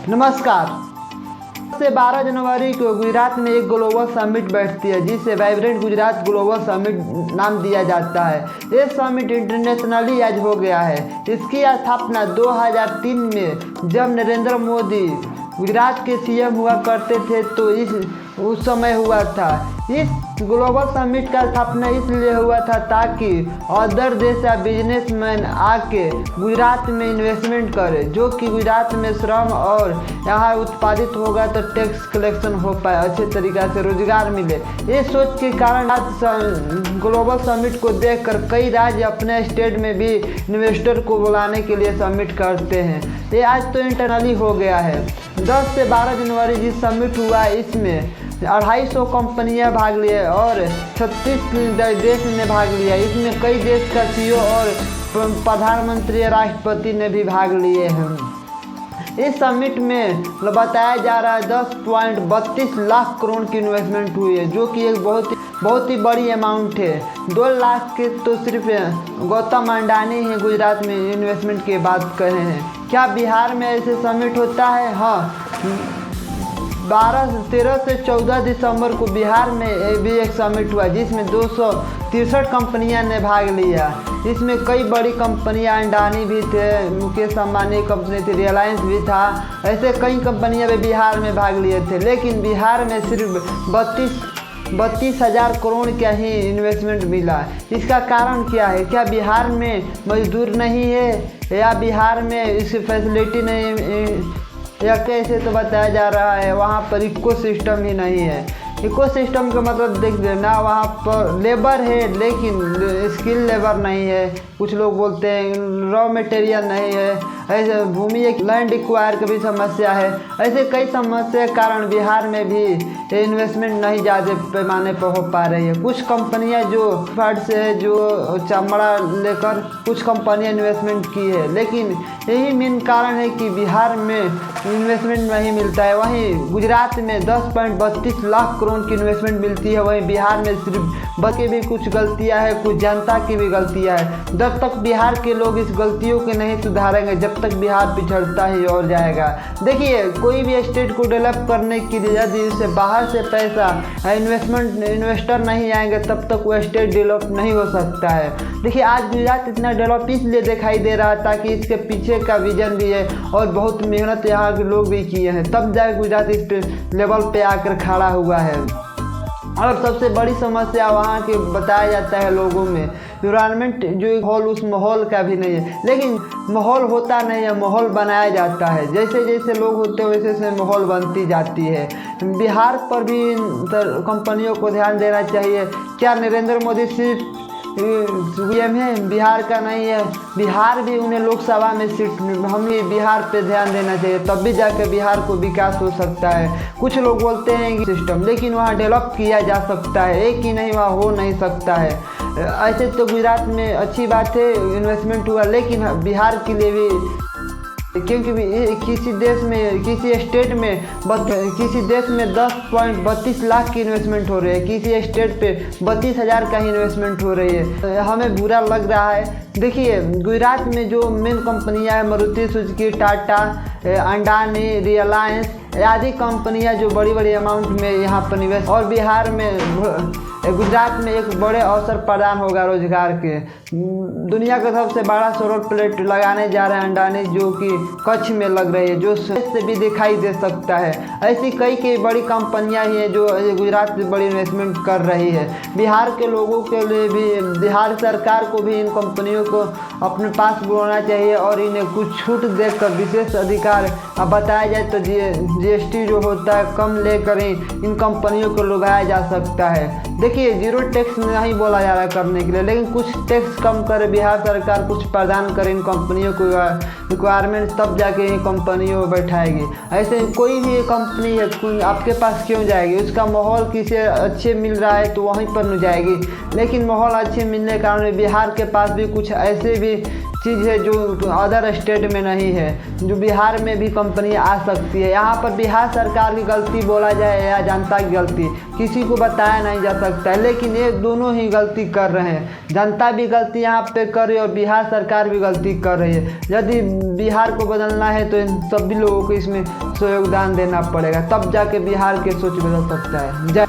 नमस्कार। से 12 जनवरी को गुजरात में एक ग्लोबल समिट बैठती है जिसे वाइब्रेंट गुजरात ग्लोबल समिट नाम दिया जाता है। ये समिट इंटरनेशनली आज हो गया है। इसकी स्थापना 2003 में जब नरेंद्र मोदी गुजरात के सीएम हुआ करते थे तो उस समय हुआ था। इस ग्लोबल समिट का स्थापना इसलिए हुआ था ताकि अदर देश या बिजनेसमैन आके गुजरात में इन्वेस्टमेंट करे, जो कि गुजरात में श्रम और यहाँ उत्पादित होगा तो टैक्स कलेक्शन हो पाए, अच्छे तरीक़े से रोजगार मिले। ये सोच के कारण आज ग्लोबल समिट को देखकर कई राज्य अपने स्टेट में भी इन्वेस्टर को बुलाने के लिए समिट करते हैं। ये आज तो इंटरनली हो गया है। 10 से 12 जनवरी जिस समिट हुआ इसमें 250 कंपनियां भाग लिए और 36 देश ने भाग लिया। इसमें कई देश का सीईओ और प्रधानमंत्री राष्ट्रपति ने भी भाग लिए हैं। इस समिट में बताया जा रहा है 10.32 लाख करोड़ की इन्वेस्टमेंट हुई है, जो कि एक बहुत ही बड़ी अमाउंट है। 2 लाख के तो सिर्फ गौतम अडानी ही गुजरात में इन्वेस्टमेंट की बात कहे हैं। क्या बिहार में ऐसे समिट होता है? हाँ, 13 से 14 दिसंबर को बिहार में भी एक समिट हुआ जिसमें 263 कंपनियां ने भाग लिया। इसमें कई बड़ी कंपनियां, अडानी भी थे, मुकेश अंबानी कंपनी थी, रिलायंस भी था, ऐसे कई कंपनियां भी बिहार में भाग लिए थे। लेकिन बिहार में सिर्फ 32,000 करोड़ का ही इन्वेस्टमेंट मिला। इसका कारण क्या है? क्या बिहार में मजदूर नहीं है या बिहार में इसकी फैसिलिटी नहीं, या कैसे तो बताया जा रहा है वहाँ पर इको सिस्टम ही नहीं है। इको सिस्टम का मतलब देख लेना, वहाँ पर लेबर है लेकिन स्किल लेबर नहीं है। कुछ लोग बोलते हैं रॉ मटेरियल नहीं है। ऐसे भूमि एक लैंड एक्वायर की भी समस्या है। ऐसे कई समस्या के कारण बिहार में भी इन्वेस्टमेंट नहीं ज़्यादा पैमाने पर हो पा रही है। कुछ कंपनियां जो फट से है, जो चमड़ा लेकर कुछ कंपनियां इन्वेस्टमेंट की है, लेकिन यही मेन कारण है कि बिहार में इन्वेस्टमेंट नहीं मिलता है। वहीं गुजरात में 10.32 लाख करोड़ की इन्वेस्टमेंट मिलती है, वहीं बिहार में सिर्फ बस भी कुछ गलतियां हैं, कुछ जनता की भी गलतियां हैं। जब तक बिहार के लोग इस गलतियों के नहीं सुधारेंगे जब तक बिहार पिछड़ता ही और जाएगा। देखिए, कोई भी स्टेट को डेवलप करने के लिए यदि उसे बाहर से पैसा इन्वेस्टर नहीं आएंगे तब तक वो स्टेट डेवलप नहीं हो सकता है। देखिए, आज गुजरात इतना डेवलप इसलिए दिखाई दे रहा था कि इसके पीछे का विजन भी है और बहुत मेहनत यहाँ के लोग भी किए हैं, तब जाकर गुजरात इस लेवल पे आकर खड़ा हुआ है। और सबसे बड़ी समस्या वहाँ के बताया जाता है लोगों में इन्वायरमेंट, जो माहौल, उस माहौल का भी नहीं है। लेकिन माहौल होता नहीं है, माहौल बनाया जाता है। जैसे जैसे लोग होते हैं वैसे वैसे माहौल बनती जाती है। बिहार पर भी कंपनियों को ध्यान देना चाहिए। क्या नरेंद्र मोदी सिर्फ सीएम है, बिहार का नहीं है? बिहार भी उन्हें लोकसभा में सीट, हमें बिहार पे ध्यान देना चाहिए, तब भी जाकर बिहार को विकास हो सकता है। कुछ लोग बोलते हैं कि सिस्टम, लेकिन वहाँ डेवलप किया जा सकता है, एक ही नहीं वहाँ हो नहीं सकता है। ऐसे तो गुजरात में अच्छी बात है इन्वेस्टमेंट हुआ, लेकिन बिहार के लिए भी, क्योंकि किसी देश में, किसी स्टेट में, किसी देश में 10.32 लाख की इन्वेस्टमेंट हो रही है, किसी स्टेट पे 32,000 का ही इन्वेस्टमेंट हो रही है। हमें बुरा लग रहा है। देखिए, गुजरात में जो मेन कंपनियां हैं, मारुति सुजुकी, टाटा, अडानी, रिलायंस आदि कंपनियां जो बड़ी बड़ी अमाउंट में यहाँ पर निवेश, और बिहार में, गुजरात में एक बड़े अवसर प्रदान होगा रोजगार के। दुनिया का सबसे बड़ा सोलर प्लेट लगाने जा रहे हैं अडानी, जो कि कच्छ में लग रही है, जो से भी दिखाई दे सकता है। ऐसी कई बड़ी कंपनियां ही हैं जो गुजरात में बड़ी इन्वेस्टमेंट कर रही है। बिहार के लोगों के लिए भी, बिहार सरकार को भी इन कंपनियों को अपने पास बुलाना चाहिए और इन्हें कुछ छूट देकर विशेष अधिकार बताया जाए तो जीएसटी जो होता है कम लेकर ही इन कंपनियों को लगाया जा सकता है। देखिए, जीरो टैक्स नहीं बोला जा रहा है करने के लिए, लेकिन कुछ टैक्स कम करे बिहार सरकार, कुछ प्रदान करे इन कंपनियों को रिक्वायरमेंट, तब जाके इन कंपनियों में बैठाएगी। ऐसे कोई भी कंपनी है आपके पास क्यों जाएगी? उसका माहौल किसी अच्छे मिल रहा है तो वहीं पर न जाएगी। लेकिन माहौल अच्छे मिलने के कारण बिहार के पास भी कुछ ऐसे भी चीज़ है जो अदर स्टेट में नहीं है, जो बिहार में भी कंपनी आ सकती है। यहाँ पर बिहार सरकार की गलती बोला जाए या जनता की गलती, किसी को बताया नहीं जा सकता है, लेकिन ये दोनों ही गलती कर रहे हैं। जनता भी गलती यहाँ पे कर रही है और बिहार सरकार भी गलती कर रही है। यदि बिहार को बदलना है तो इन सभी लोगों को इसमें योगदान देना पड़ेगा, तब जाके बिहार की सोच बदल सकता है। जय